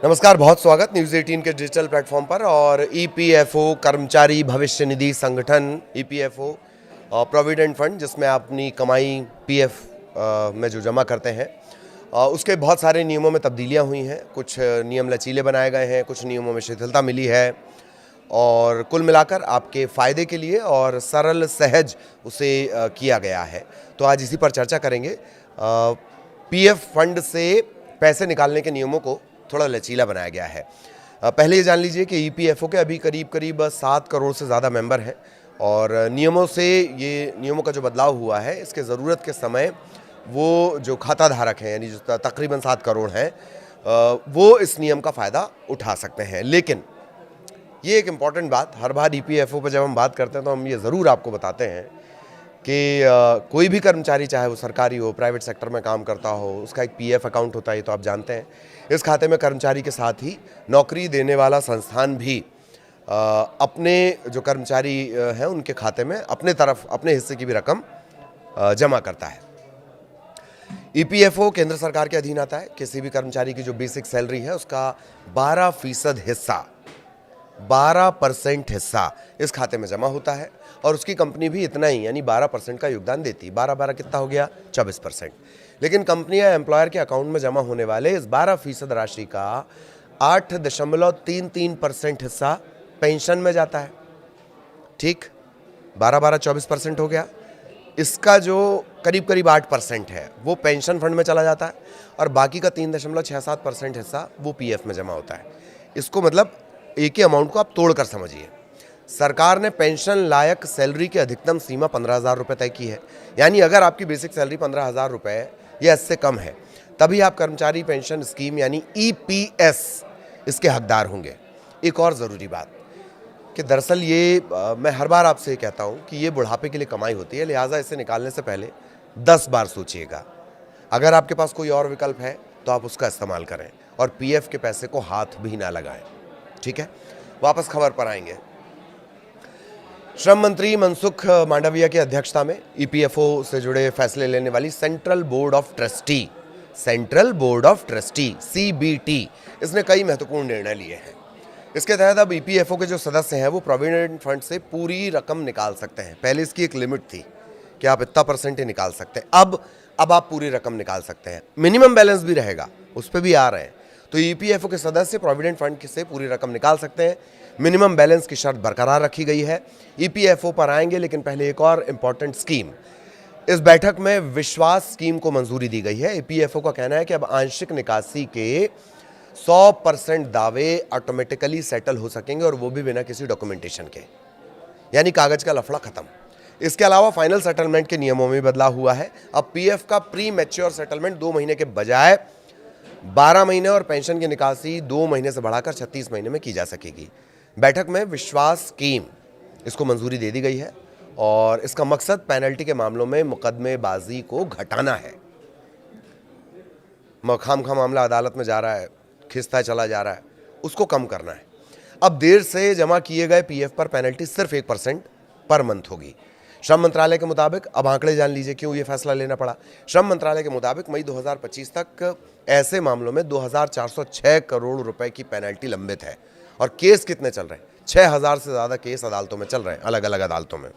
नमस्कार, बहुत स्वागत न्यूज़ 18 के डिजिटल प्लेटफॉर्म पर। और ईपीएफओ कर्मचारी भविष्य निधि संगठन, ईपीएफओ प्रोविडेंट फंड, जिसमें आप अपनी कमाई पीएफ में जो जमा करते हैं, उसके बहुत सारे नियमों में तब्दीलियां हुई हैं। कुछ नियम लचीले बनाए गए हैं, कुछ नियमों में शिथिलता मिली है, और कुल मिलाकर आपके फ़ायदे के लिए और सरल सहज उसे किया गया है। तो आज इसी पर चर्चा करेंगे। पीएफ फंड से पैसे निकालने के नियमों को थोड़ा लचीला बनाया गया है। पहले ये जान लीजिए कि ईपीएफओ के अभी करीब 7 करोड़ से ज़्यादा मेंबर हैं, और नियमों का जो बदलाव हुआ है, इसके ज़रूरत के समय वो जो खाता धारक हैं, यानी जो तकरीबन 7 करोड़ हैं, वो इस नियम का फ़ायदा उठा सकते हैं। लेकिन ये एक इम्पॉर्टेंट बात, हर बार ईपीएफओ पर जब हम बात करते हैं तो हम ये ज़रूर आपको बताते हैं कि कोई भी कर्मचारी, चाहे वो सरकारी हो, प्राइवेट सेक्टर में काम करता हो, उसका एक पीएफ अकाउंट होता है, ये तो आप जानते हैं। इस खाते में कर्मचारी के साथ ही नौकरी देने वाला संस्थान भी अपने जो कर्मचारी हैं उनके खाते में अपने हिस्से की भी रकम जमा करता है। ईपीएफओ केंद्र सरकार के अधीन आता है। किसी भी कर्मचारी की जो बेसिक सैलरी है उसका 12% हिस्सा इस खाते में जमा होता है, और उसकी कंपनी भी इतना ही, यानी 12% का योगदान देती है। 12 कितना हो गया? 24%। लेकिन कंपनी या एम्प्लॉयर के अकाउंट में जमा होने वाले इस 12% राशि का 8.33% हिस्सा पेंशन में जाता है। ठीक, 12-12 24% हो गया। इसका जो करीब 8% है वो पेंशन फंड में चला जाता है, और बाकी का 3.67% हिस्सा वो पीएफ में जमा होता है। इसको मतलब एक ही अमाउंट को आप तोड़ कर समझिए। सरकार ने पेंशन लायक सैलरी की अधिकतम सीमा 15,000 रुपये तय की है। यानी अगर आपकी बेसिक सैलरी 15,000 रुपये या इससे कम है, तभी आप कर्मचारी पेंशन स्कीम यानी ईपीएस इसके हकदार होंगे। एक और ज़रूरी बात कि दरअसल मैं हर बार आपसे कहता हूँ कि ये बुढ़ापे के लिए कमाई होती है, लिहाजा इसे निकालने से पहले 10 बार सोचिएगा। अगर आपके पास कोई और विकल्प है तो आप उसका इस्तेमाल करें, और पीएफ के पैसे को हाथ भी ना लगाएं। ठीक है, वापस खबर पर आएंगे। श्रम मंत्री मनसुख मांडविया की अध्यक्षता में ईपीएफओ से जुड़े फैसले लेने वाली central board of trustee CBT, इसने कई महत्वपूर्ण निर्णय लिए हैं। इसके तहत अब ईपीएफओ के जो सदस्य हैं वो प्रोविडेंट फंड से पूरी रकम निकाल सकते हैं। पहले इसकी एक लिमिट थी कि आप इतना % ही निकाल सकते हैं। अब आप पूरी रकम निकाल सकते हैं। मिनिमम बैलेंस भी रहेगा, उस पर भी आ रहे हैं। तो ईपीएफओ के सदस्य प्रोविडेंट फंड से पूरी रकम निकाल सकते हैं। मिनिमम बैलेंस की शर्त बरकरार रखी गई है। ईपीएफओ पर आएंगे, लेकिन पहले एक और इम्पॉर्टेंट स्कीम। इस बैठक में विश्वास स्कीम को मंजूरी दी गई है। ईपीएफओ का कहना है कि अब आंशिक निकासी के 100% दावे ऑटोमेटिकली सेटल हो सकेंगे, और वो भी बिना किसी डॉक्यूमेंटेशन के, यानी कागज का लफड़ा खत्म। इसके अलावा फाइनल सेटलमेंट के नियमों में बदलाव हुआ है। अब पीएफ का प्री मैच्योर सेटलमेंट 2 महीने के बजाय 12 महीने, और पेंशन की निकासी 2 महीने से बढ़ाकर 36 महीने में की जा सकेगी। बैठक में विश्वास स्कीम इसको मंजूरी दे दी गई है, और इसका मकसद पेनल्टी के मामलों में मुकदमेबाजी को घटाना है। खामखा मामला अदालत में जा रहा है, खिसता चला जा रहा है, उसको कम करना है। अब देर से जमा किए गए पीएफ पर पेनल्टी सिर्फ 1% पर मंथ होगी। श्रम मंत्रालय के मुताबिक, अब आंकड़े जान लीजिए क्यों ये फैसला लेना पड़ा। श्रम मंत्रालय के मुताबिक मई 2025 तक ऐसे मामलों में 2,406 करोड़ रुपए की पेनल्टी लंबित है, और केस कितने चल रहे हैं? 6,000 से ज़्यादा केस अदालतों में चल रहे हैं, अलग अलग अदालतों में।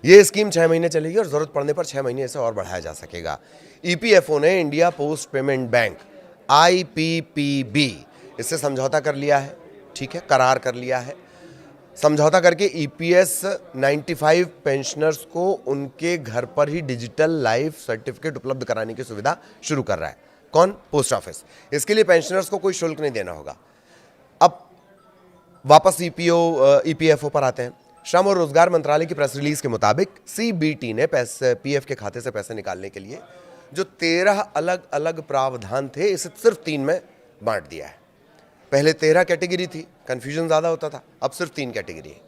ये स्कीम 6 महीने चलेगी, और ज़रूरत पड़ने पर 6 महीने इसे और बढ़ाया जा सकेगा। ईपीएफओ ने India post payment bank IPPB इससे समझौता कर लिया है। ठीक है, करार कर लिया है। समझौता करके EPS 95 पेंशनर्स को उनके घर पर ही डिजिटल लाइफ सर्टिफिकेट उपलब्ध कराने की सुविधा शुरू कर रहा है। कौन? Post office. इसके लिए पेंशनर्स को कोई शुल्क नहीं देना होगा। अब वापस ईपीएफओ पर आते हैं। श्रम और रोजगार मंत्रालय की प्रेस रिलीज के मुताबिक सीबीटी ने पीएफ के खाते से पैसे निकालने के लिए जो 13 अलग अलग प्रावधान थे, इसे सिर्फ 3 में बांट दिया है। पहले 13 कैटेगरी थी, कंफ्यूजन ज़्यादा होता था, अब सिर्फ 3 कैटेगरी है।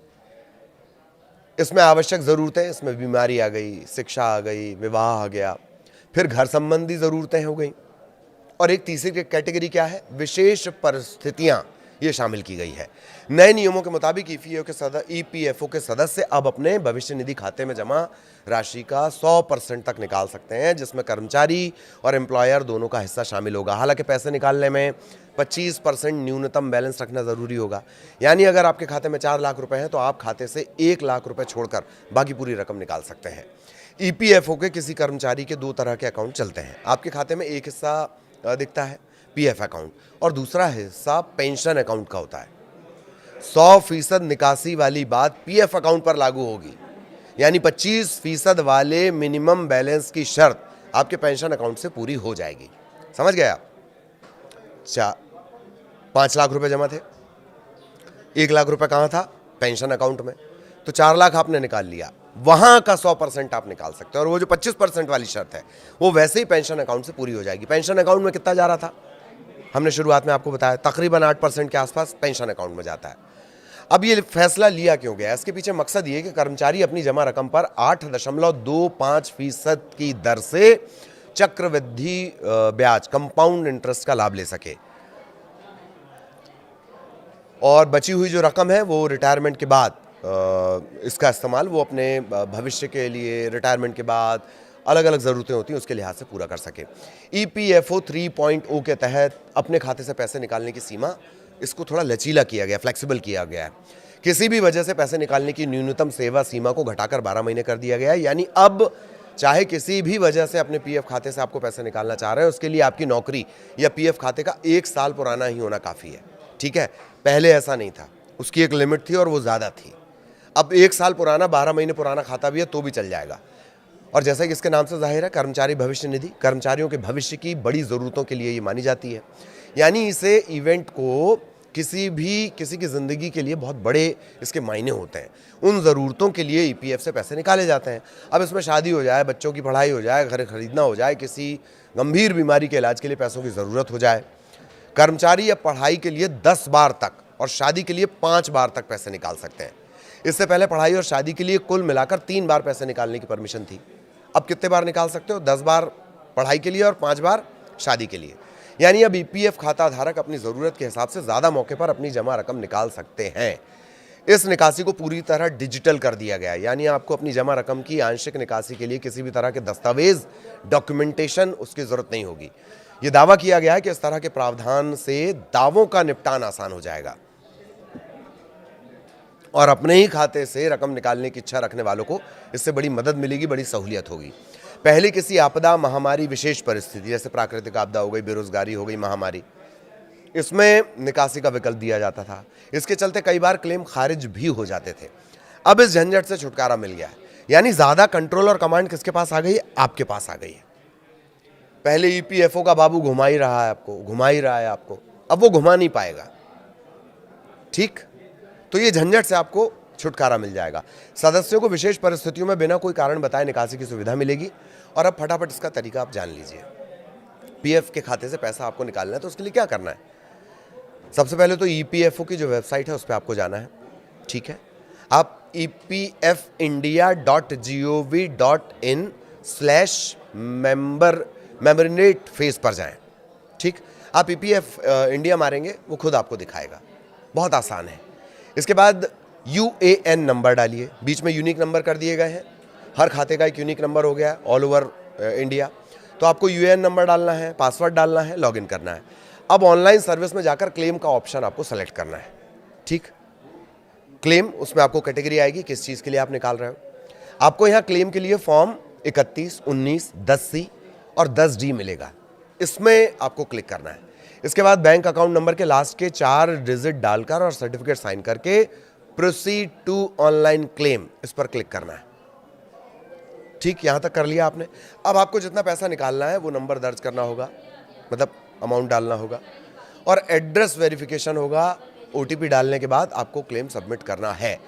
इसमें आवश्यक ज़रूरतें, इसमें बीमारी आ गई, शिक्षा आ गई, विवाह आ गया, फिर घर संबंधी ज़रूरतें हो गई, और एक तीसरी कैटेगरी क्या है? विशेष परिस्थितियाँ, ये शामिल की गई है। नए नियमों के मुताबिक ईपीएफओ के सदस्य अब अपने भविष्य निधि खाते में जमा राशि का 100% तक निकाल सकते हैं, जिसमें कर्मचारी और एम्प्लॉयर दोनों का हिस्सा शामिल होगा। हालांकि पैसे निकालने में 25% न्यूनतम बैलेंस रखना ज़रूरी होगा। यानी अगर आपके खाते में 4 लाख रुपए हैं तो आप खाते से 1 लाख रुपए छोड़कर बाकी पूरी रकम निकाल सकते हैं। ईपीएफओ के किसी कर्मचारी के 2 तरह के अकाउंट चलते हैं। आपके खाते में एक हिस्सा दिखता है पीएफ अकाउंट और दूसरा हिस्सा पेंशन अकाउंट का होता है। 100% निकासी वाली बात पीएफ अकाउंट पर लागू होगी, यानी 25% वाले मिनिमम बैलेंस की शर्त आपके पेंशन अकाउंट से पूरी हो जाएगी। समझ गए आप? 5 लाख रुपए जमा थे, 1 लाख रुपए कहाँ था? पेंशन अकाउंट में। तो 4 लाख आपने निकाल लिया, वहां का 100% आप निकाल सकते हैं और वो जो 25% वाली शर्त है वो वैसे ही पेंशन अकाउंट से पूरी हो जाएगी। पेंशन अकाउंट में कितना जा रहा था? हमने शुरुआत में आपको बताया तकरीबन 8% के आसपास पेंशन अकाउंट में जाता है। अब ये फैसला लिया क्यों गया? इसके पीछे मकसद ये कि कर्मचारी अपनी जमा रकम पर 8.25% की दर से चक्रवृद्धि ब्याज कंपाउंड इंटरेस्ट का लाभ ले सके और बची हुई जो रकम है वो रिटायरमेंट के बाद इसका इस्तेमाल वो अपने भविष्य के लिए, रिटायरमेंट के बाद अलग अलग ज़रूरतें होती हैं उसके लिहाज से पूरा कर सके। ईपीएफओ 3.0 के तहत अपने खाते से पैसे निकालने की सीमा इसको थोड़ा लचीला किया गया, फ्लेक्सिबल किया गया है। किसी भी वजह से पैसे निकालने की न्यूनतम सेवा सीमा को घटाकर 12 महीने कर दिया गया है। यानी अब चाहे किसी भी वजह से अपने पीएफ खाते से आपको पैसे निकालना चाह रहे हैं, उसके लिए आपकी नौकरी या पीएफ खाते का 1 साल पुराना ही होना काफ़ी है। ठीक है, पहले ऐसा नहीं था, उसकी एक लिमिट थी और वो ज़्यादा थी। अब 1 साल पुराना, 12 महीने पुराना खाता भी है तो भी चल जाएगा। और जैसा कि इसके नाम से जाहिर है, कर्मचारी भविष्य निधि कर्मचारियों के भविष्य की बड़ी ज़रूरतों के लिए ये मानी जाती है। यानी इसे इवेंट को किसी की ज़िंदगी के लिए बहुत बड़े इसके मायने होते हैं। उन ज़रूरतों के लिए ईपीएफ से पैसे निकाले जाते हैं। अब इसमें शादी हो जाए, बच्चों की पढ़ाई हो जाए, घर खरीदना हो जाए, किसी गंभीर बीमारी के इलाज के लिए पैसों की ज़रूरत हो जाए, कर्मचारी या पढ़ाई के लिए 10 बार तक और शादी के लिए 5 बार तक पैसे निकाल सकते हैं। इससे पहले पढ़ाई और शादी के लिए कुल मिलाकर 3 बार पैसे निकालने की परमिशन थी। अब कितने बार निकाल सकते हो? 10 बार पढ़ाई के लिए और 5 बार शादी के लिए। यानी अब ईपीएफ खाता धारक अपनी ज़रूरत के हिसाब से ज़्यादा मौके पर अपनी जमा रकम निकाल सकते हैं। इस निकासी को पूरी तरह डिजिटल कर दिया गया है। यानी आपको अपनी जमा रकम की आंशिक निकासी के लिए किसी भी तरह के दस्तावेज, डॉक्यूमेंटेशन उसकी ज़रूरत नहीं होगी। ये दावा किया गया है कि इस तरह के प्रावधान से दावों का निपटान आसान हो जाएगा और अपने ही खाते से रकम निकालने की इच्छा रखने वालों को इससे बड़ी मदद मिलेगी, बड़ी सहूलियत होगी। पहले किसी आपदा, महामारी, विशेष परिस्थिति जैसे प्राकृतिक आपदा हो गई, बेरोजगारी हो गई, महामारी, इसमें निकासी का विकल्प दिया जाता था। इसके चलते कई बार क्लेम खारिज भी हो जाते थे। अब इस झंझट से छुटकारा मिल गया है। यानी ज़्यादा कंट्रोल और कमांड किसके पास आ गई है? आपके पास आ गई है। पहले ईपीएफओ का बाबू घुमा ही रहा है आपको, अब वो घुमा नहीं पाएगा। ठीक, तो ये झंझट से आपको छुटकारा मिल जाएगा। सदस्यों को विशेष परिस्थितियों में बिना कोई कारण बताए निकासी की सुविधा मिलेगी। और अब फटाफट इसका तरीका आप जान लीजिए। पीएफ के खाते से पैसा आपको निकालना है तो उसके लिए क्या करना है? सबसे पहले तो ईपीएफओ की जो वेबसाइट है उस पर आपको जाना है। ठीक है, आप epfindia.gov.in/membernet फेज पर जाएं। ठीक, आप ईपीएफ इंडिया मारेंगे, वो खुद आपको दिखाएगा, बहुत आसान है। इसके बाद यूएएन नंबर डालिए, बीच में यूनिक नंबर कर दिए गए हैं। हर खाते का एक यूनिक नंबर हो गया है ऑल ओवर इंडिया। तो आपको यूएएन नंबर डालना है, पासवर्ड डालना है, लॉगिन करना है। अब ऑनलाइन सर्विस में जाकर क्लेम का ऑप्शन आपको सेलेक्ट करना है। ठीक, क्लेम, उसमें आपको कैटेगरी आएगी किस चीज़ के लिए आप निकाल रहे हो। आपको यहाँ क्लेम के लिए फॉर्म 31, 19, 10C और 10D मिलेगा, इसमें आपको क्लिक करना है। इसके बाद बैंक अकाउंट नंबर के लास्ट के 4 डिजिट डालकर और सर्टिफिकेट साइन करके प्रोसीड टू ऑनलाइन क्लेम, इस पर क्लिक करना है। ठीक, यहां तक कर लिया आपने। अब आपको जितना पैसा निकालना है वो नंबर दर्ज करना होगा, मतलब अमाउंट डालना होगा और एड्रेस वेरिफिकेशन होगा। ओटीपी डालने के बाद आपको क्लेम सबमिट करना है।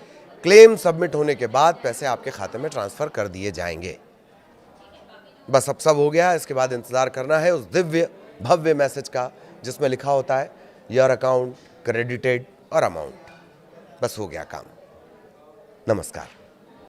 क्लेम सबमिट होने के बाद पैसे आपके खाते में ट्रांसफर कर दिए जाएंगे। बस अब सब हो गया। इसके बाद इंतजार करना है उस दिव्य भव्य मैसेज का जिसमें लिखा होता है योर अकाउंट क्रेडिटेड और अमाउंट। बस हो गया काम। नमस्कार।